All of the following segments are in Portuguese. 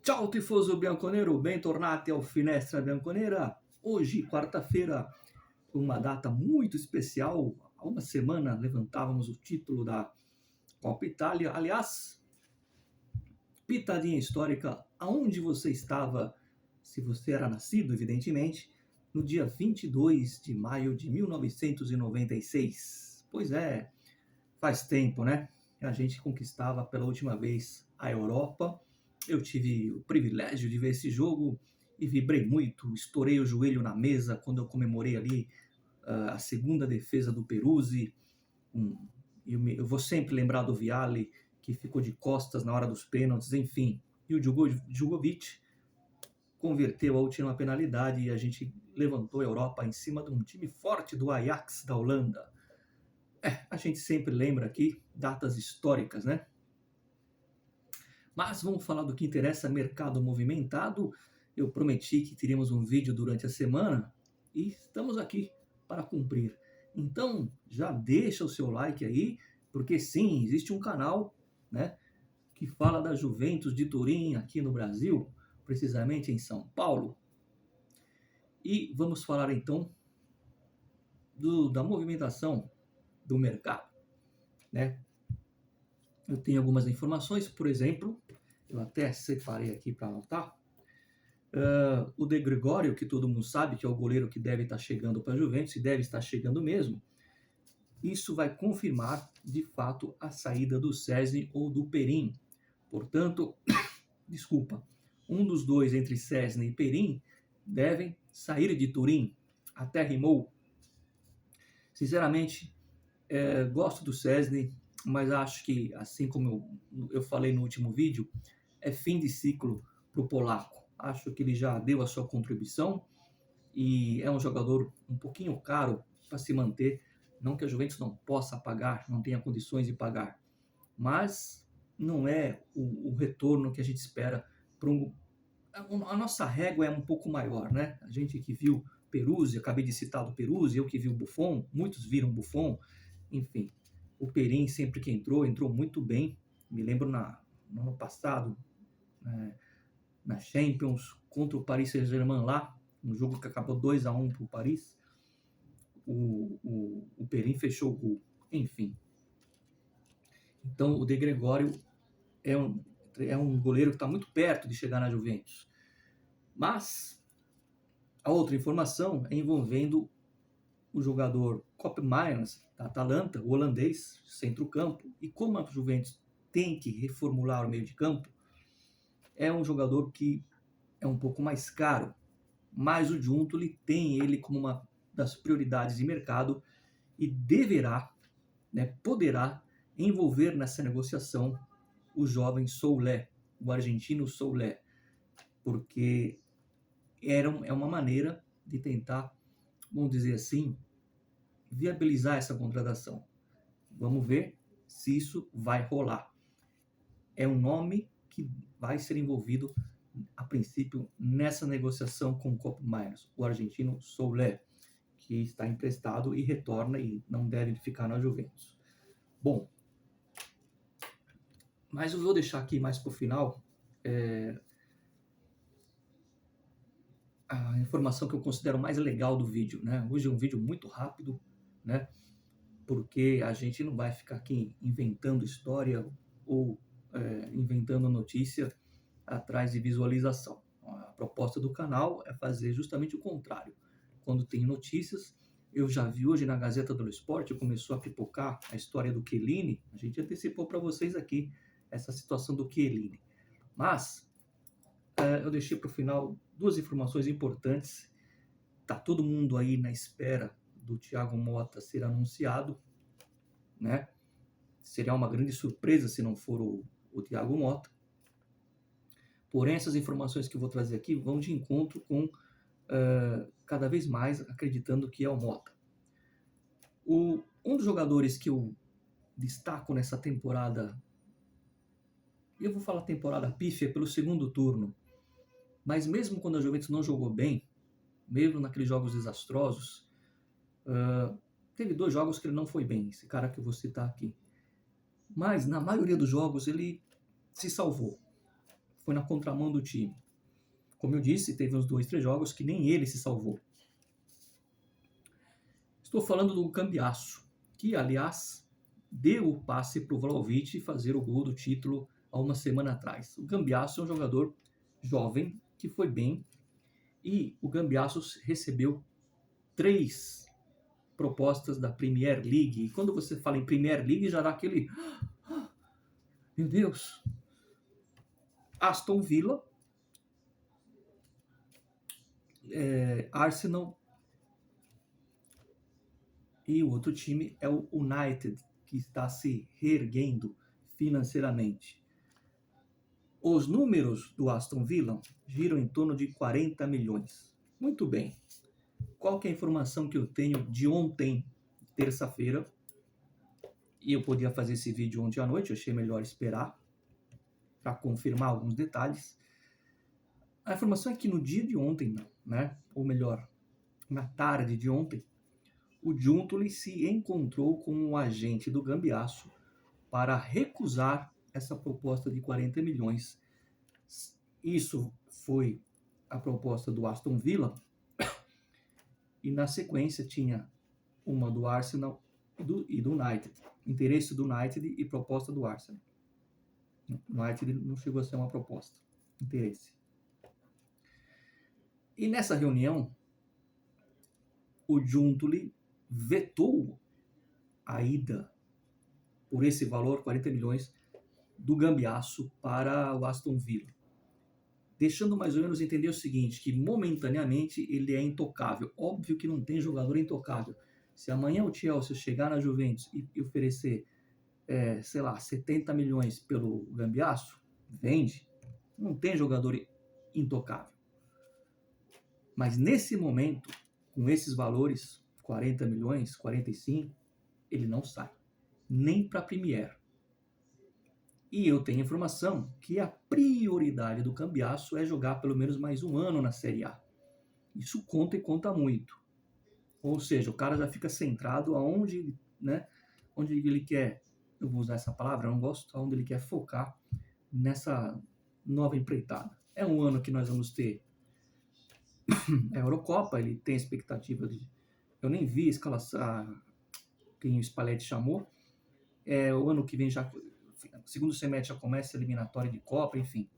Ciao tifoso bianconero, bentornati ao Finestra Bianconera. Hoje, quarta-feira, uma data muito especial. Há uma semana levantávamos o título da Copa Itália. Aliás, pitadinha histórica, aonde você estava, se você era nascido, evidentemente, no dia 22 de maio de 1996. Pois é, faz tempo, né? A gente conquistava pela última vez a Europa. Eu tive o privilégio de ver esse jogo e vibrei muito, estourei o joelho na mesa quando eu comemorei ali a segunda defesa do Peruzzi. Eu vou sempre lembrar do Vialli, que ficou de costas na hora dos pênaltis, enfim. E o Djokovic converteu a última penalidade e a gente levantou a Europa em cima de um time forte do Ajax da Holanda. A gente sempre lembra aqui datas históricas, né? Mas vamos falar do que interessa, mercado movimentado. Eu prometi que teríamos um vídeo durante a semana e estamos aqui para cumprir. Então, já deixa o seu like aí, porque sim, existe um canal, né, que fala da Juventus de Turim aqui no Brasil, precisamente em São Paulo. E vamos falar então da movimentação do mercado, né? Eu tenho algumas informações, por exemplo, eu até separei aqui para anotar. O De Gregório, que todo mundo sabe que é o goleiro que deve estar chegando para a Juventus, e deve estar chegando mesmo, isso vai confirmar, de fato, a saída do Szczęsny ou do Perin. Portanto, desculpa, um dos dois entre Szczęsny e Perin devem sair de Turim. Até rimou. Sinceramente, gosto do Szczęsny, mas acho que, assim como eu falei no último vídeo, é fim de ciclo para o polaco. Acho que ele já deu a sua contribuição e é um jogador um pouquinho caro para se manter. Não que a Juventus não possa pagar, não tenha condições de pagar, mas não é o retorno que a gente espera para a nossa régua é um pouco maior, né? A gente que viu Peruzzi, acabei de citar do Peruzzi, eu que vi o Buffon, muitos viram Buffon, enfim. O Perin sempre que entrou muito bem. Me lembro no ano passado, na Champions, contra o Paris Saint-Germain lá, um jogo que acabou 2-1 para o Paris. O Perin fechou o gol. Enfim. Então o De Gregório é um goleiro que está muito perto de chegar na Juventus. Mas a outra informação é envolvendo o jogador Koopmeiners, da Atalanta, o holandês, centro-campo. E como a Juventus tem que reformular o meio de campo, é um jogador que é um pouco mais caro, mas o Giuntoli tem ele como uma das prioridades de mercado e deverá, né, poderá envolver nessa negociação o jovem Soulé, o argentino Soulé, porque é uma maneira de tentar, vamos dizer assim, viabilizar essa contratação. Vamos ver se isso vai rolar. É um nome que vai ser envolvido, a princípio, nessa negociação com o Koopmeiners, o argentino Soulé, que está emprestado e retorna e não deve ficar na Juventus. Bom, mas eu vou deixar aqui mais para o final a informação que eu considero mais legal do vídeo, né? Hoje é um vídeo muito rápido, né? Porque a gente não vai ficar aqui inventando história ou inventando notícia atrás de visualização. A proposta do canal é fazer justamente o contrário. Quando tem notícias, eu já vi hoje na Gazeta dello Sport, começou a pipocar a história do Chiellini, a gente antecipou para vocês aqui essa situação do Chiellini. Mas eu deixei para o final duas informações importantes. Tá todo mundo aí na espera do Thiago Motta ser anunciado, né? Seria uma grande surpresa se não for o Thiago Motta. Porém, essas informações que eu vou trazer aqui vão de encontro com cada vez mais acreditando que é o Motta. Um dos jogadores que eu destaco nessa temporada, eu vou falar temporada pífia pelo segundo turno, mas mesmo quando a Juventus não jogou bem, mesmo naqueles jogos desastrosos, teve 2 jogos que ele não foi bem, esse cara que eu vou citar aqui. Mas na maioria dos jogos ele se salvou. foi na contramão do time. Como eu disse, teve uns 2, 3 jogos que nem ele se salvou. Estou falando do Cambiasso, que, aliás, deu o passe para o Vlahovic fazer o gol do título há uma semana atrás. O Cambiasso é um jogador jovem que foi bem e o Cambiasso recebeu 3 propostas da Premier League. E quando você fala em Premier League, já dá aquele... Meu Deus! Aston Villa, Arsenal e o outro time é o United, que está se reerguendo financeiramente. Os números do Aston Villa giram em torno de 40 milhões. Muito bem. Qual que é a informação que eu tenho de ontem, terça-feira? E eu podia fazer esse vídeo ontem à noite, eu achei melhor esperar para confirmar alguns detalhes. A informação é que no dia de ontem, né, ou melhor, na tarde de ontem, o Giuntoli se encontrou com um agente do Cambiasso para recusar essa proposta de 40 milhões. Isso foi a proposta do Aston Villa e na sequência tinha uma do Arsenal e do United. Interesse do United e proposta do Arsenal. O United não chegou a ser uma proposta. Interesse. E nessa reunião, o Giuntoli vetou a ida por esse valor, 40 milhões, do Cambiasso para o Aston Villa. Deixando mais ou menos entender o seguinte, que momentaneamente ele é intocável. Óbvio que não tem jogador intocável. Se amanhã o Chelsea chegar na Juventus e oferecer, 70 milhões pelo Cambiasso, vende. Não tem jogador intocável. Mas nesse momento, com esses valores, 40 milhões, 45, ele não sai. Nem para a Premier. E eu tenho informação que a prioridade do Cambiasso é jogar pelo menos mais um ano na Série A. Isso conta e conta muito. Ou seja, o cara já fica centrado aonde, né, onde ele quer, eu vou usar essa palavra, eu não gosto, aonde ele quer focar nessa nova empreitada. É um ano que nós vamos ter a Eurocopa, ele tem expectativa de... Eu nem vi a escalação, quem o Spalletti chamou. O ano que vem já... segundo semestre já começa a eliminatória de Copa, enfim.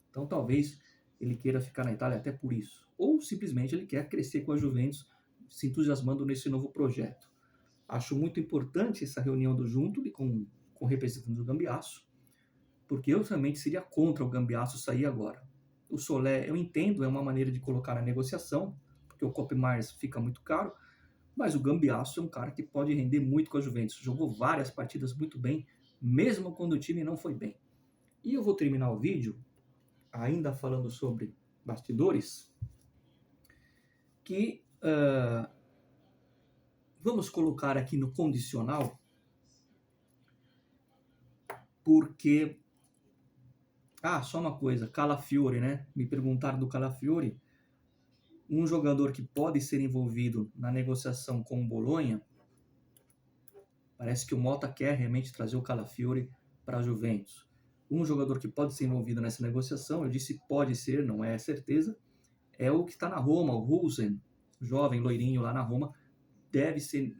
Então talvez ele queira ficar na Itália até por isso. Ou simplesmente ele quer crescer com a Juventus, se entusiasmando nesse novo projeto. Acho muito importante essa reunião do Giuntoli com representantes do Cambiasso, porque eu realmente seria contra o Cambiasso sair agora. O Solé, eu entendo, é uma maneira de colocar na negociação, porque o Kopenhagen fica muito caro, mas o Cambiasso é um cara que pode render muito com a Juventus. Jogou várias partidas muito bem, mesmo quando o time não foi bem. E eu vou terminar o vídeo, ainda falando sobre bastidores, que vamos colocar aqui no condicional, porque... só uma coisa, Calafiori, né? Me perguntaram do Calafiori, um jogador que pode ser envolvido na negociação com o Bolonha. Parece que o Motta quer realmente trazer o Calafiori para a Juventus. Um jogador que pode ser envolvido nessa negociação, eu disse pode ser, não é certeza, é o que está na Roma, o Rosen, jovem loirinho lá na Roma, deve ser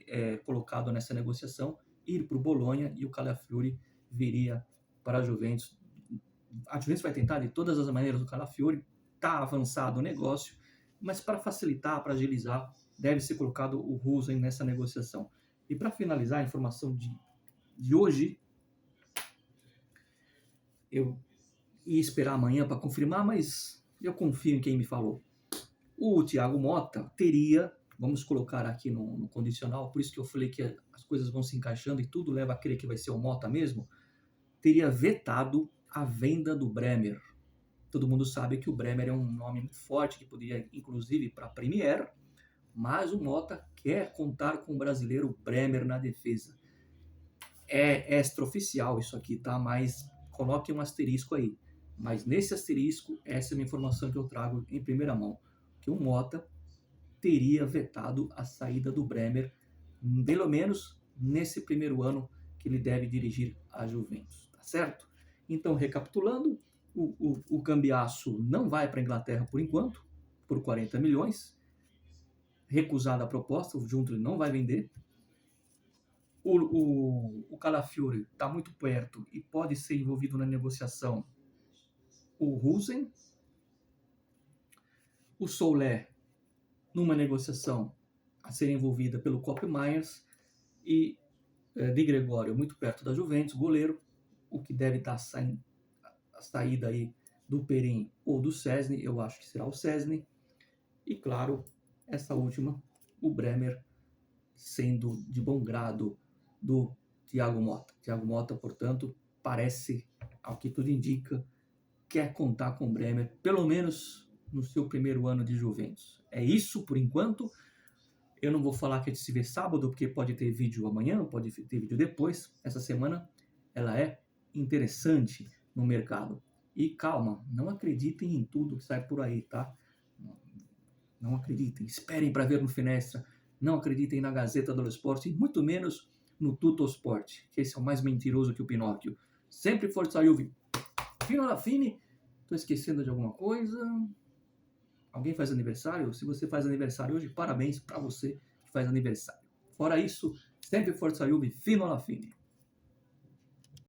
colocado nessa negociação, ir para o Bolonha e o Calafiori viria para a Juventus. A Juventus vai tentar de todas as maneiras o Calafiori, está avançado o negócio, mas para facilitar, para agilizar, deve ser colocado o Rosen nessa negociação. E para finalizar a informação de hoje, eu ia esperar amanhã para confirmar, mas eu confio em quem me falou. O Thiago Motta teria, vamos colocar aqui no condicional, por isso que eu falei que as coisas vão se encaixando e tudo leva a crer que vai ser o Motta mesmo, teria vetado a venda do Bremer. Todo mundo sabe que o Bremer é um nome muito forte, que poderia, inclusive, para a Premier, mas o Motta quer contar com o brasileiro Bremer na defesa. É extraoficial isso aqui, tá? Mas coloque um asterisco aí. Mas nesse asterisco, essa é uma informação que eu trago em primeira mão, que o Motta teria vetado a saída do Bremer, pelo menos nesse primeiro ano que ele deve dirigir a Juventus, tá certo? Então, recapitulando, O Cambiasso não vai para a Inglaterra por enquanto, por 40 milhões. Recusada a proposta, o Juntre não vai vender. O Calafiore está muito perto e pode ser envolvido na negociação. O Rosen. O Soler, numa negociação a ser envolvida pelo Kopp Meiners. E De Gregório, muito perto da Juventus, goleiro, o que deve estar saindo a saída aí do Perin ou do Szczęsny, eu acho que será o Szczęsny. E claro, essa última, o Bremer, sendo de bom grado do Thiago Motta. Thiago Motta, portanto, parece, ao que tudo indica, quer contar com o Bremer, pelo menos no seu primeiro ano de Juventus. É isso por enquanto. Eu não vou falar que a gente se vê sábado, porque pode ter vídeo amanhã, pode ter vídeo depois. Essa semana ela é interessante no mercado. E calma, não acreditem em tudo que sai por aí, tá? Não acreditem, esperem para ver no Finestra. Não acreditem na Gazeta dello Sport, e muito menos no Tuttosport, que esse é o mais mentiroso que o Pinóquio. Sempre Forza Juve. Fino alla fine. Estou esquecendo de alguma coisa? Alguém faz aniversário? Se você faz aniversário hoje, parabéns para você que faz aniversário. Fora isso, sempre Forza Juve, fino alla fine.